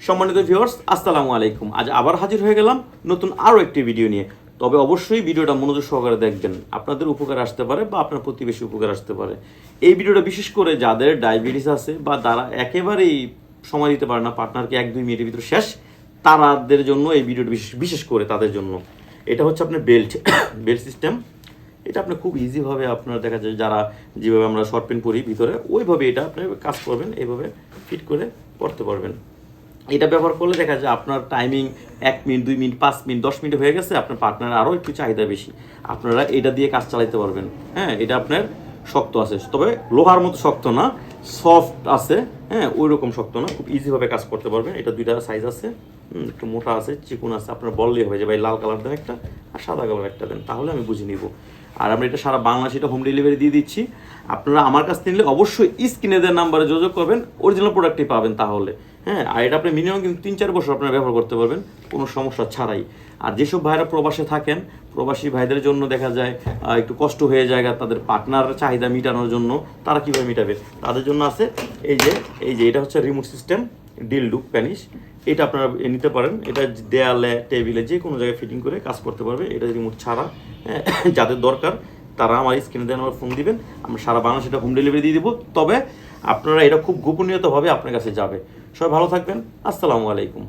সম্মানিত ভিউয়ার্স, আসসালামু আলাইকুম। আজ আবার হাজির হয়ে গেলাম নতুন আরও একটি ভিডিও নিয়ে। তবে অবশ্যই ভিডিওটা মনোযোগ সহকারে দেখবেন, আপনাদের উপকার আসতে পারে বা আপনার প্রতিবেশী উপকার আসতে পারে। এই ভিডিওটা বিশেষ করে যাদের ডায়াবেটিস আছে বা যারা একেবারেই সময় দিতে পারে না, পার্টনারকে 1-2 মিনিটের ভিতরে শেষ, তাদের জন্য এই ভিডিওটা বিশেষ করে তাদের জন্য। এটা হচ্ছে আপনার বেল্ট সিস্টেম। এটা আপনি খুব ইজিভাবে আপনার দেখা যায় যারা যেভাবে আমরা শর্ট প্যান্ট পরি ভিতরে, ওইভাবে এটা আপনি কাজ করবেন, এইভাবে ফিট করে পরতে পারবেন। এটা ব্যবহার করলে দেখা যায় আপনার timing 1 minute, 2 minute, 5 minute, 10 minute হয়ে গেছে, আপনার পার্টনার আরও একটু চাহিদা বেশি, আপনারা এটা দিয়ে কাজ চালাতে পারবেন। হ্যাঁ, এটা আপনার শক্ত আছে, তবে লোহার মতো শক্ত না, সফট আছে। হ্যাঁ, ওই রকম শক্ত না, খুব ইজিভাবে কাজ করতে পারবেন। এটা 2টা সাইজ আছে, একটু মোটা আছে, চিকুন আছে। আপনার বললেই হয়ে যায় ভাই লাল কালার দেন একটা আর সাদা কালার একটা দেন, তাহলে আমি বুঝে নিব। আর আমরা এটা সারা বাংলাদেশে এটা হোম ডেলিভারি দিয়ে দিচ্ছি। আপনারা আমার কাছ থেকে নিলে অবশ্যই স্ক্রিনে দেওয়ার নাম্বারে যোগাযোগ করবেন, অরিজিনাল প্রোডাক্টই পাবেন তাহলে। হ্যাঁ, আর এটা আপনি মিনিমাম কিন্তু 3-4 বছর আপনারা ব্যবহার করতে পারবেন কোনো সমস্যা ছাড়াই। আর যেসব ভাইরা প্রবাসে থাকেন, প্রবাসী ভাইদের জন্য দেখা যায় একটু কষ্ট হয়ে যায় তাদের পার্টনার চাহিদা মেটানোর জন্য, তারা কীভাবে মেটাবে তাদের জন্য আছে এই যে এটা হচ্ছে রিমোট সিস্টেম ডিলডু প্যানিশ। এটা আপনারা নিতে পারেন, এটা দেয়ালে টেবিলে যে কোনো জায়গায় ফিটিং করে কাজ করতে পারবে। এটা রিমোট ছাড়া। যাদের দরকার তারা আমার স্ক্রিনে দেন, আমার ফোন দিবেন, আমরা সারা বাংলাদেশে এটা হোম ডেলিভারি দিয়ে দিব। তবে আপনারা এটা খুব গোপনীয়তাভাবে আপনার কাছে যাবে। সবাই ভালো থাকবেন, আসসালামু আলাইকুম।